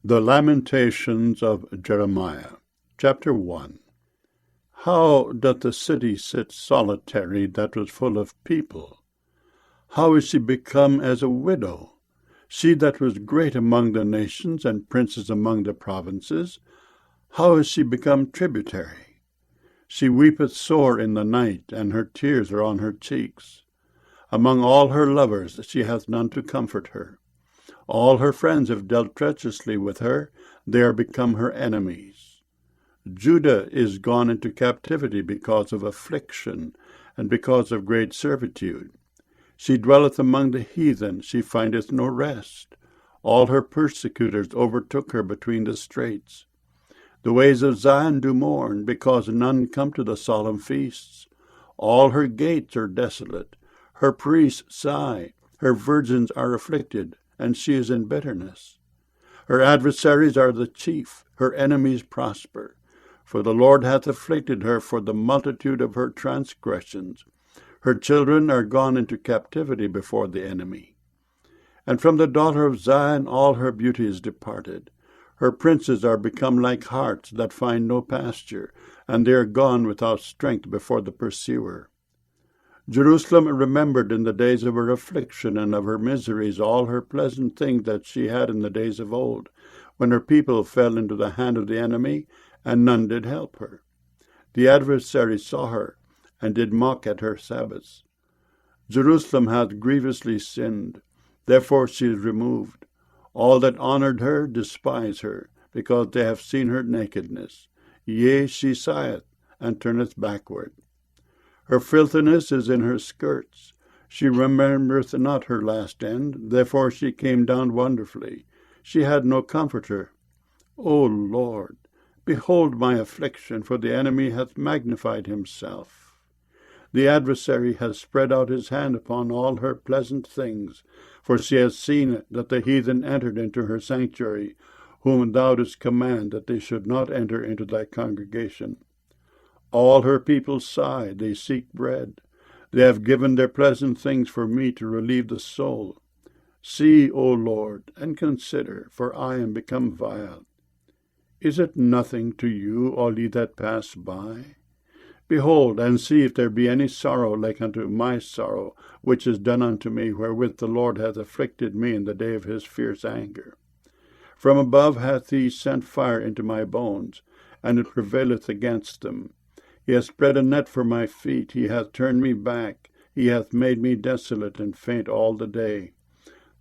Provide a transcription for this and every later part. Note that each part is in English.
The Lamentations of Jeremiah. Chapter 1. How doth the city sit solitary that was full of people? How is she become as a widow? She that was great among the nations, and princes among the provinces, how is she become tributary? She weepeth sore in the night, and her tears are on her cheeks. Among all her lovers she hath none to comfort her. All her friends have dealt treacherously with her, they are become her enemies. Judah is gone into captivity because of affliction, and because of great servitude. She dwelleth among the heathen, she findeth no rest. All her persecutors overtook her between the straits. The ways of Zion do mourn, because none come to the solemn feasts. All her gates are desolate, her priests sigh, her virgins are afflicted, and she is in bitterness. Her adversaries are the chief, her enemies prosper. For the Lord hath afflicted her for the multitude of her transgressions. Her children are gone into captivity before the enemy. And from the daughter of Zion all her beauty is departed. Her princes are become like harts that find no pasture, and they are gone without strength before the pursuer. Jerusalem remembered in the days of her affliction and of her miseries all her pleasant things that she had in the days of old, when her people fell into the hand of the enemy, and none did help her. The adversary saw her, and did mock at her Sabbaths. Jerusalem hath grievously sinned, therefore she is removed. All that honored her despise her, because they have seen her nakedness. Yea, she sigheth, and turneth backward. Her filthiness is in her skirts. She remembereth not her last end, therefore she came down wonderfully. She had no comforter. O Lord, behold my affliction, for the enemy hath magnified himself. The adversary hath spread out his hand upon all her pleasant things, for she hath seen that the heathen entered into her sanctuary, whom thou didst command that they should not enter into thy congregation. All her people sigh, they seek bread. They have given their pleasant things for me to relieve the soul. See, O Lord, and consider, for I am become vile. Is it nothing to you, all ye that pass by? Behold, and see if there be any sorrow like unto my sorrow, which is done unto me, wherewith the Lord hath afflicted me in the day of his fierce anger. From above hath he sent fire into my bones, and it prevaileth against them. He hath spread a net for my feet, he hath turned me back, he hath made me desolate and faint all the day.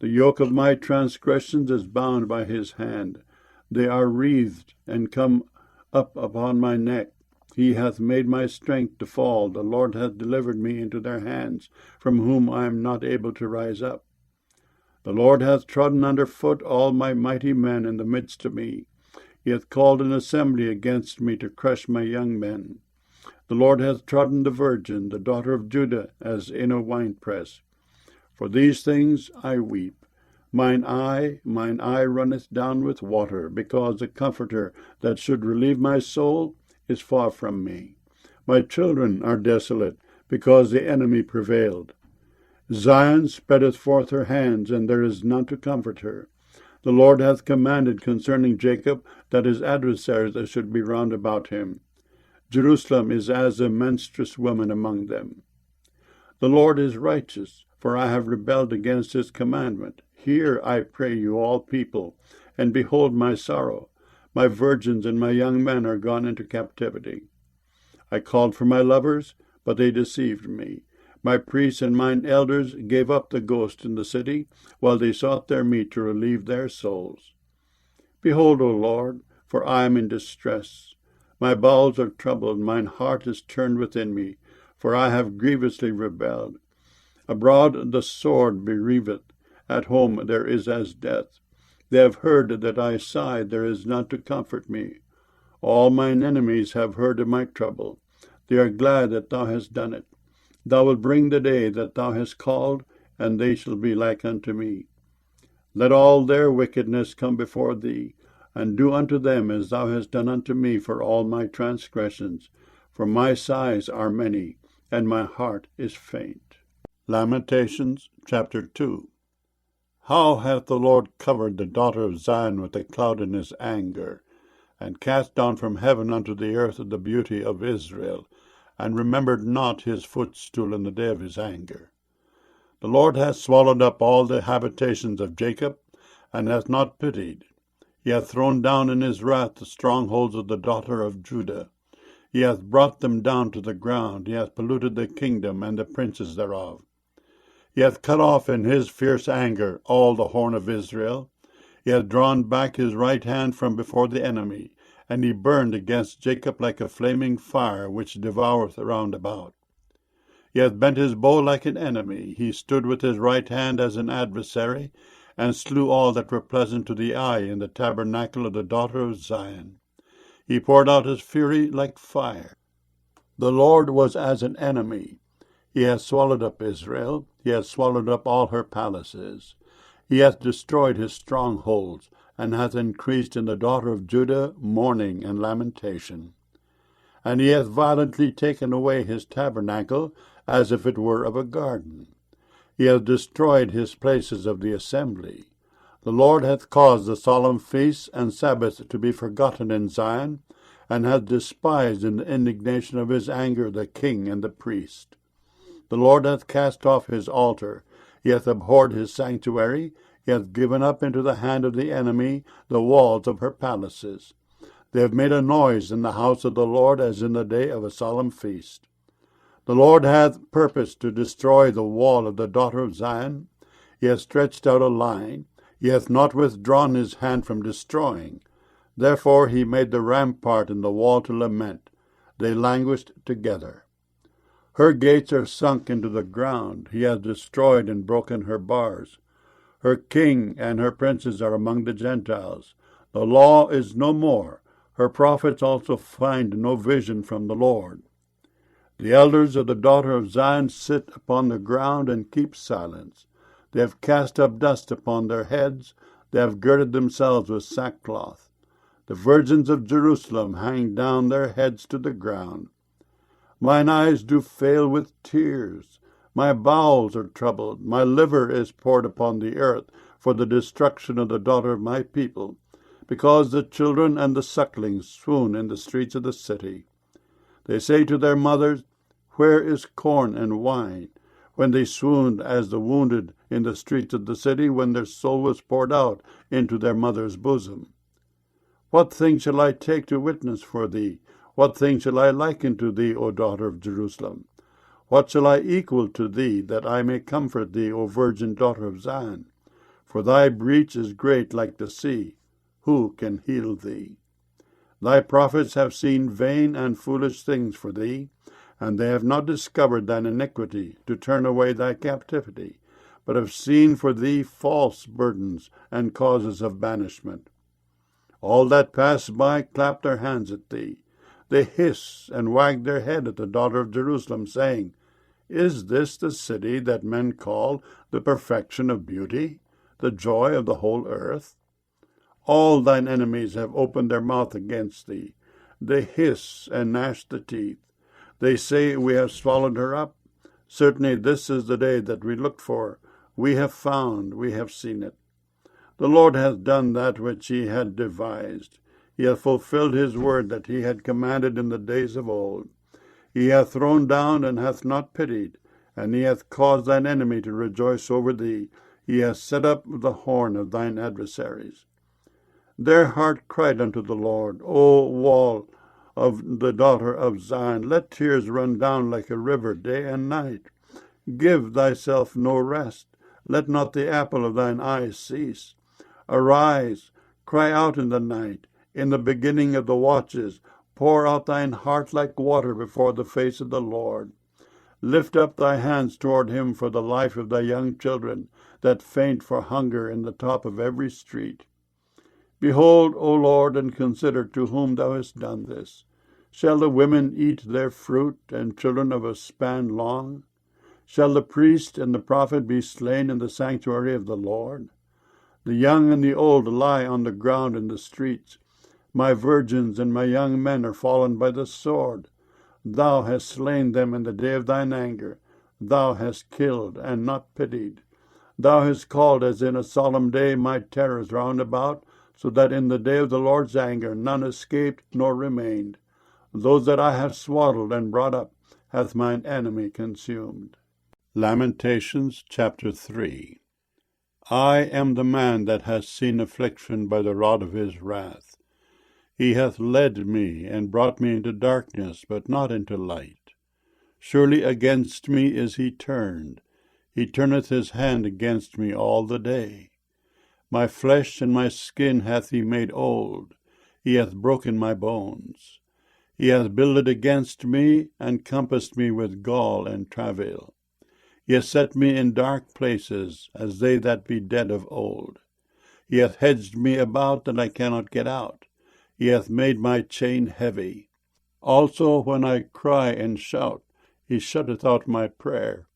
The yoke of my transgressions is bound by his hand. They are wreathed and come up upon my neck. He hath made my strength to fall. The Lord hath delivered me into their hands, from whom I am not able to rise up. The Lord hath trodden under foot all my mighty men in the midst of me. He hath called an assembly against me to crush my young men. The Lord hath trodden the virgin, the daughter of Judah, as in a winepress. For these things I weep. Mine eye runneth down with water, because the Comforter that should relieve my soul is far from me. My children are desolate, because the enemy prevailed. Zion spreadeth forth her hands, and there is none to comfort her. The Lord hath commanded concerning Jacob that his adversaries should be round about him. Jerusalem is as a menstruous woman among them. The Lord is righteous, for I have rebelled against his commandment. Hear, I pray you, all people, and behold my sorrow. My virgins and my young men are gone into captivity. I called for my lovers, but they deceived me. My priests and mine elders gave up the ghost in the city, while they sought their meat to relieve their souls. Behold, O Lord, for I am in distress. My bowels are troubled, mine heart is turned within me, for I have grievously rebelled. Abroad the sword bereaveth, at home there is as death. They have heard that I sigh, there is none to comfort me. All mine enemies have heard of my trouble. They are glad that thou hast done it. Thou wilt bring the day that thou hast called, and they shall be like unto me. Let all their wickedness come before thee, and do unto them as thou hast done unto me for all my transgressions. For my sighs are many, and my heart is faint. Lamentations chapter 2. How hath the Lord covered the daughter of Zion with a cloud in his anger, and cast down from heaven unto the earth the beauty of Israel, and remembered not his footstool in the day of his anger. The Lord hath swallowed up all the habitations of Jacob, and hath not pitied. He hath thrown down in his wrath the strongholds of the daughter of Judah. He hath brought them down to the ground. He hath polluted the kingdom and the princes thereof. He hath cut off in his fierce anger all the horn of Israel. He hath drawn back his right hand from before the enemy, and he burned against Jacob like a flaming fire which devoureth round about. He hath bent his bow like an enemy. He stood with his right hand as an adversary, and slew all that were pleasant to the eye in the tabernacle of the daughter of Zion. He poured out his fury like fire. The Lord was as an enemy. He hath swallowed up Israel. He hath swallowed up all her palaces. He hath destroyed his strongholds, and hath increased in the daughter of Judah mourning and lamentation. And he hath violently taken away his tabernacle, as if it were of a garden. He hath destroyed his places of the assembly. The Lord hath caused the solemn feasts and Sabbaths to be forgotten in Zion, and hath despised in the indignation of his anger the king and the priest. The Lord hath cast off his altar. He hath abhorred his sanctuary. He hath given up into the hand of the enemy the walls of her palaces. They have made a noise in the house of the Lord as in the day of a solemn feast. The Lord hath purposed to destroy the wall of the daughter of Zion. He hath stretched out a line. He hath not withdrawn his hand from destroying. Therefore he made the rampart and the wall to lament. They languished together. Her gates are sunk into the ground. He hath destroyed and broken her bars. Her king and her princes are among the Gentiles. The law is no more. Her prophets also find no vision from the Lord. The elders of the daughter of Zion sit upon the ground and keep silence. They have cast up dust upon their heads. They have girded themselves with sackcloth. The virgins of Jerusalem hang down their heads to the ground. Mine eyes do fail with tears. My bowels are troubled. My liver is poured upon the earth for the destruction of the daughter of my people, because the children and the sucklings swoon in the streets of the city. They say to their mothers, Where is corn and wine? When they swooned as the wounded in the streets of the city, when their soul was poured out into their mother's bosom. What thing shall I take to witness for thee? What thing shall I liken to thee, O daughter of Jerusalem? What shall I equal to thee, that I may comfort thee, O virgin daughter of Zion? For thy breach is great like the sea. Who can heal thee? Thy prophets have seen vain and foolish things for thee, and they have not discovered thine iniquity, to turn away thy captivity, but have seen for thee false burdens and causes of banishment. All that pass by clap their hands at thee. They hiss and wag their head at the daughter of Jerusalem, saying, Is this the city that men call the perfection of beauty, the joy of the whole earth? All thine enemies have opened their mouth against thee. They hiss and gnash the teeth. They say, We have swallowed her up. Certainly this is the day that we looked for. We have found, we have seen it. The Lord hath done that which he had devised. He hath fulfilled his word that he had commanded in the days of old. He hath thrown down and hath not pitied, and he hath caused thine enemy to rejoice over thee. He hath set up the horn of thine adversaries. Their heart cried unto the Lord, O wall of the daughter of Zion, let tears run down like a river day and night. Give thyself no rest. Let not the apple of thine eye cease. Arise, cry out in the night. In the beginning of the watches, pour out thine heart like water before the face of the Lord. Lift up thy hands toward him for the life of thy young children, that faint for hunger in the top of every street. Behold, O Lord, and consider to whom thou hast done this. Shall the women eat their fruit, and children of a span long? Shall the priest and the prophet be slain in the sanctuary of the Lord? The young and the old lie on the ground in the streets. My virgins and my young men are fallen by the sword. Thou hast slain them in the day of thine anger. Thou hast killed and not pitied. Thou hast called as in a solemn day my terrors round about, so that in the day of the Lord's anger none escaped nor remained. Those that I have swaddled and brought up hath mine enemy consumed. Lamentations chapter 3. I am the man that hath seen affliction by the rod of his wrath. He hath led me and brought me into darkness, but not into light. Surely against me is he turned. He turneth his hand against me all the day. My flesh and my skin hath he made old. He hath broken my bones. He hath builded against me, and compassed me with gall and travail. He hath set me in dark places, as they that be dead of old. He hath hedged me about, that I cannot get out. He hath made my chain heavy. Also when I cry and shout, he shutteth out my prayer.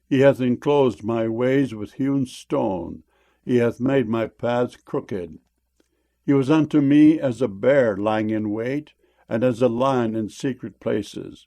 He hath enclosed my ways with hewn stone. He hath made my paths crooked. He was unto me as a bear lying in wait, and as a lion in secret places.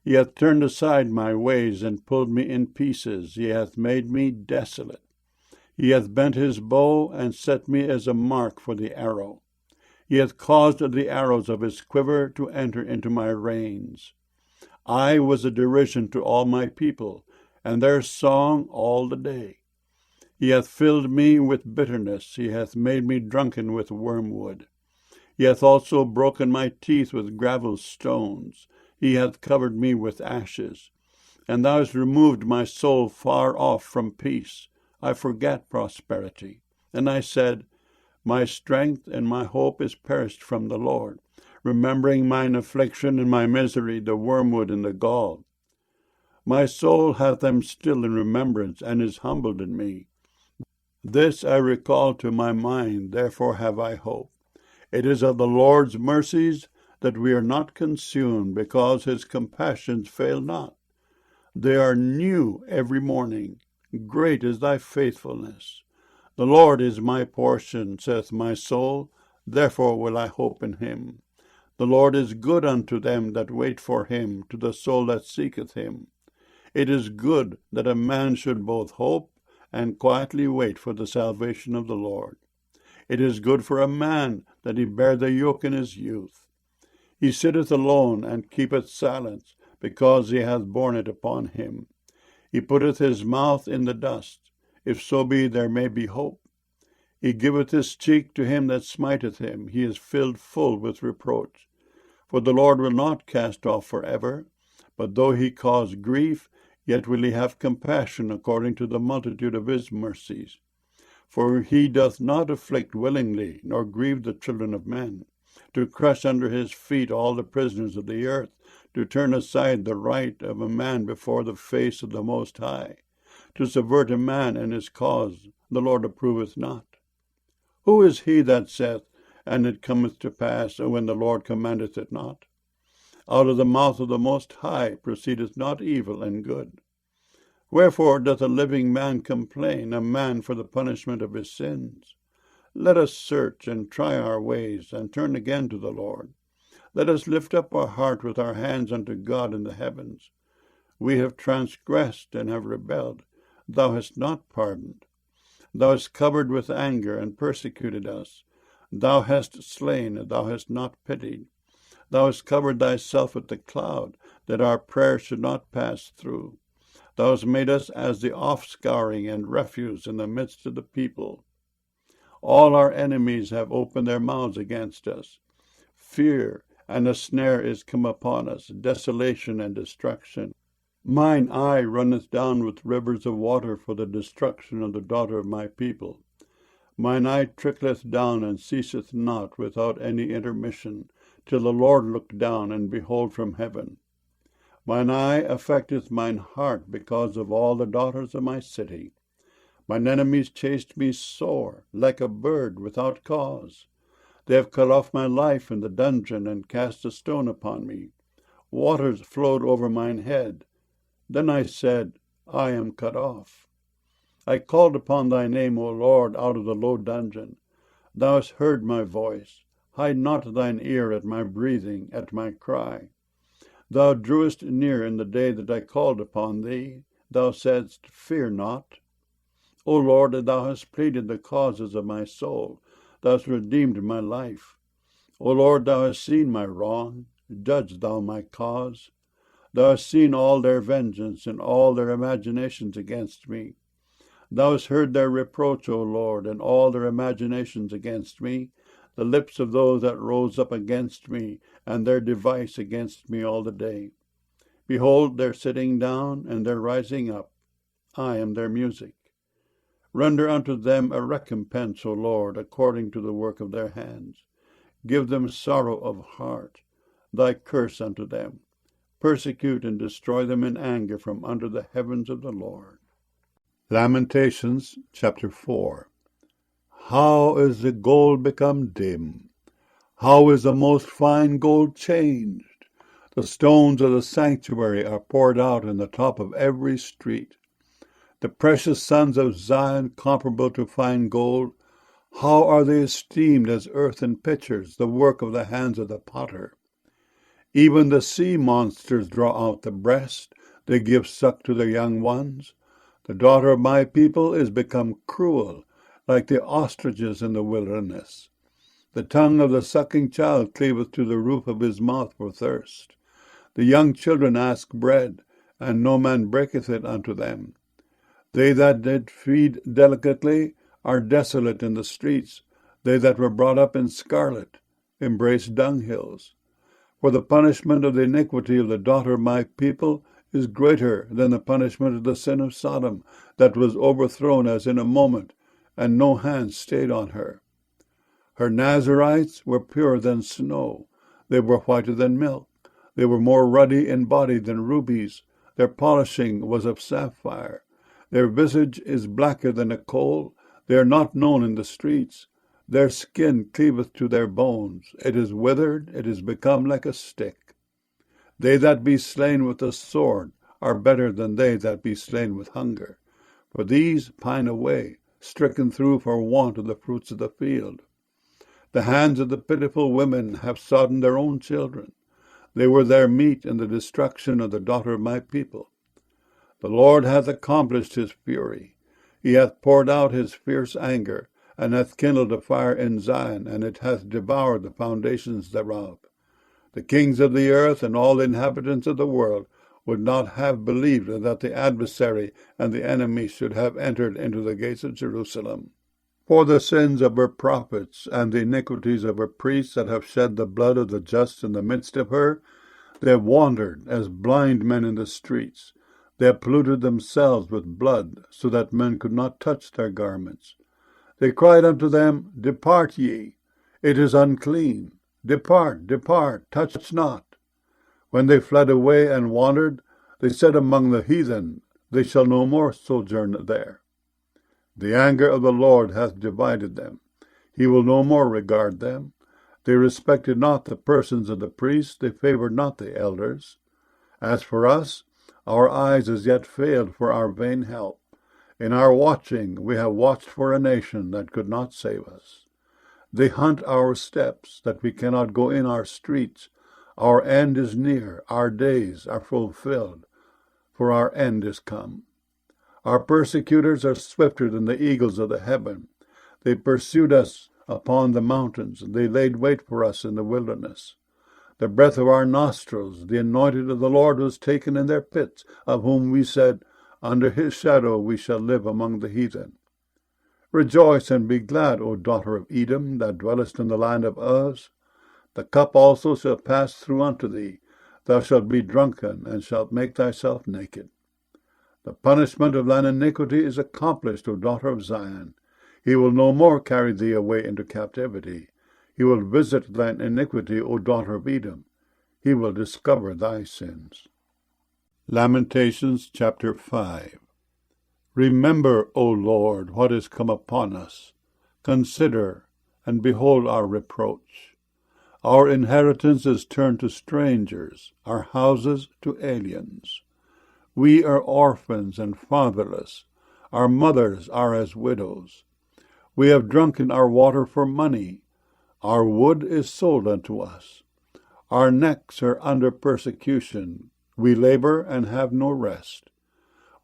He hath turned aside my ways, and pulled me in pieces. He hath made me desolate. He hath bent his bow, and set me as a mark for the arrow. He hath caused the arrows of his quiver to enter into my reins. I was a derision to all my people, and their song all the day. He hath filled me with bitterness. He hath made me drunken with wormwood. He hath also broken my teeth with gravel stones. He hath covered me with ashes. And thou hast removed my soul far off from peace. I forgat prosperity. And I said, my strength and my hope is perished from the Lord, remembering mine affliction and my misery, the wormwood and the gall. My soul hath them still in remembrance, and is humbled in me. This I recall to my mind, therefore have I hope. It is of the Lord's mercies that we are not consumed, because his compassions fail not. They are new every morning. Great is thy faithfulness. The Lord is my portion, saith my soul, therefore will I hope in him. The Lord is good unto them that wait for him, to the soul that seeketh him. It is good that a man should both hope and quietly wait for the salvation of the Lord. It is good for a man that he bear the yoke in his youth. He sitteth alone and keepeth silence, because he hath borne it upon him. He putteth his mouth in the dust, if so be there may be hope. He giveth his cheek to him that smiteth him. He is filled full with reproach. For the Lord will not cast off forever, but though he cause grief, yet will he have compassion according to the multitude of his mercies. For he doth not afflict willingly, nor grieve the children of men, to crush under his feet all the prisoners of the earth, to turn aside the right of a man before the face of the Most High, to subvert a man and his cause, the Lord approveth not. Who is he that saith, and it cometh to pass, when the Lord commandeth it not? Out of the mouth of the Most High proceedeth not evil and good. Wherefore doth a living man complain, a man for the punishment of his sins? Let us search and try our ways, and turn again to the Lord. Let us lift up our heart with our hands unto God in the heavens. We have transgressed and have rebelled. Thou hast not pardoned. Thou hast covered with anger and persecuted us. Thou hast slain, thou hast not pitied. Thou hast covered thyself with the cloud, that our prayer should not pass through. Thou hast made us as the offscouring and refuse in the midst of the people. All our enemies have opened their mouths against us. Fear and a snare is come upon us, desolation and destruction. Mine eye runneth down with rivers of water for the destruction of the daughter of my people. Mine eye trickleth down and ceaseth not without any intermission, till the Lord look down and behold from heaven. Mine eye affecteth mine heart because of all the daughters of my city. Mine enemies chased me sore, like a bird without cause. They have cut off my life in the dungeon, and cast a stone upon me. Waters flowed over mine head. Then I said, I am cut off. I called upon thy name, O Lord, out of the low dungeon. Thou hast heard my voice. Hide not thine ear at my breathing, at my cry. Thou drewest near in the day that I called upon thee. Thou saidst, fear not. O Lord, thou hast pleaded the causes of my soul. Thou hast redeemed my life. O Lord, thou hast seen my wrong. Judge thou my cause. Thou hast seen all their vengeance and all their imaginations against me. Thou hast heard their reproach, O Lord, and all their imaginations against me, the lips of those that rose up against me, and their device against me all the day. Behold, their sitting down and their rising up. I am their music. Render unto them a recompense, O Lord, according to the work of their hands. Give them sorrow of heart, thy curse unto them. Persecute and destroy them in anger from under the heavens of the Lord. Lamentations chapter 4. How is the gold become dim? How is the most fine gold changed? The stones of the sanctuary are poured out in the top of every street. The precious sons of Zion, comparable to fine gold, how are they esteemed as earthen pitchers, the work of the hands of the potter? Even the sea monsters draw out the breast, they give suck to their young ones. The daughter of my people is become cruel, like the ostriches in the wilderness. The tongue of the sucking child cleaveth to the roof of his mouth for thirst. The young children ask bread, and no man breaketh it unto them. They that did feed delicately are desolate in the streets. They that were brought up in scarlet embrace dunghills. For the punishment of the iniquity of the daughter of my people is greater than the punishment of the sin of Sodom, that was overthrown as in a moment, and no hand stayed on her. Her Nazarites were purer than snow. They were whiter than milk. They were more ruddy in body than rubies. Their polishing was of sapphire. Their visage is blacker than a coal. They are not known in the streets. Their skin cleaveth to their bones. It is withered. It is become like a stick. They that be slain with the sword are better than they that be slain with hunger. For these pine away, stricken through for want of the fruits of the field. The hands of the pitiful women have sodden their own children. They were their meat in the destruction of the daughter of my people. The Lord hath accomplished his fury. He hath poured out his fierce anger, and hath kindled a fire in Zion, and it hath devoured the foundations thereof. The kings of the earth and all the inhabitants of the world would not have believed that the adversary and the enemy should have entered into the gates of Jerusalem. For the sins of her prophets and the iniquities of her priests that have shed the blood of the just in the midst of her, they have wandered as blind men in the streets. They have polluted themselves with blood, so that men could not touch their garments. They cried unto them, Depart ye, it is unclean. Depart, depart, touch not. When they fled away and wandered, they said among the heathen, They shall no more sojourn there. The anger of the Lord hath divided them. He will no more regard them. They respected not the persons of the priests, they favored not the elders. As for us, our eyes as yet failed for our vain help. In our watching we have watched for a nation that could not save us. They hunt our steps, that we cannot go in our streets. Our end is near, our days are fulfilled, for our end is come. Our persecutors are swifter than the eagles of the heaven. They pursued us upon the mountains, and they laid wait for us in the wilderness. The breath of our nostrils, the anointed of the Lord, was taken in their pits, of whom we said, Under his shadow we shall live among the heathen. Rejoice and be glad, O daughter of Edom, that dwellest in the land of Uz. The cup also shall pass through unto thee. Thou shalt be drunken, and shalt make thyself naked. The punishment of thine iniquity is accomplished, O daughter of Zion. He will no more carry thee away into captivity. He will visit thine iniquity, O daughter of Edom. He will discover thy sins. Lamentations chapter 5. Remember, O Lord, what is come upon us. Consider, and behold our reproach. Our inheritance is turned to strangers, our houses to aliens. We are orphans and fatherless. Our mothers are as widows. We have drunken our water for money. Our wood is sold unto us. Our necks are under persecution. We labor and have no rest.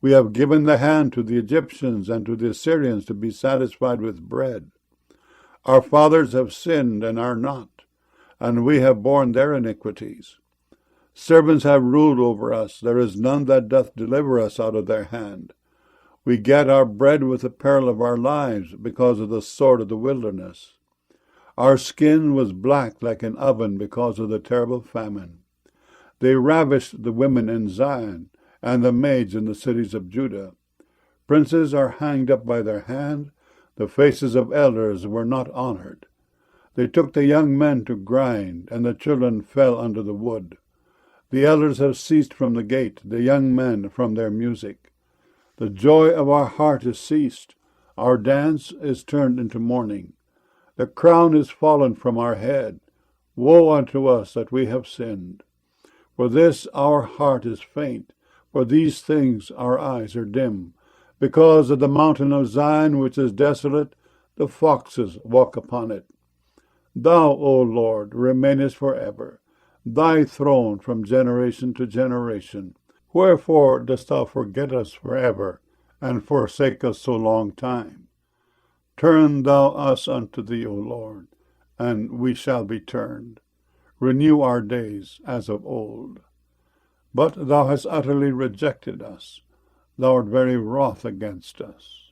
We have given the hand to the Egyptians and to the Assyrians to be satisfied with bread. Our fathers have sinned and are not, and we have borne their iniquities. Servants have ruled over us. There is none that doth deliver us out of their hand. We get our bread with the peril of our lives because of the sword of the wilderness. Our skin was black like an oven because of the terrible famine. They ravished the women in Zion and the maids in the cities of Judah. Princes are hanged up by their hand. The faces of elders were not honored. They took the young men to grind, and the children fell under the wood. The elders have ceased from the gate, the young men from their music. The joy of our heart is ceased. Our dance is turned into mourning. The crown is fallen from our head. Woe unto us that we have sinned. For this our heart is faint. For these things our eyes are dim. Because of the mountain of Zion, which is desolate, the foxes walk upon it. Thou, O Lord, remainest forever, thy throne from generation to generation. Wherefore dost thou forget us forever, and forsake us so long time? Turn thou us unto thee, O Lord, and we shall be turned. Renew our days as of old. But thou hast utterly rejected us. Thou art very wroth against us.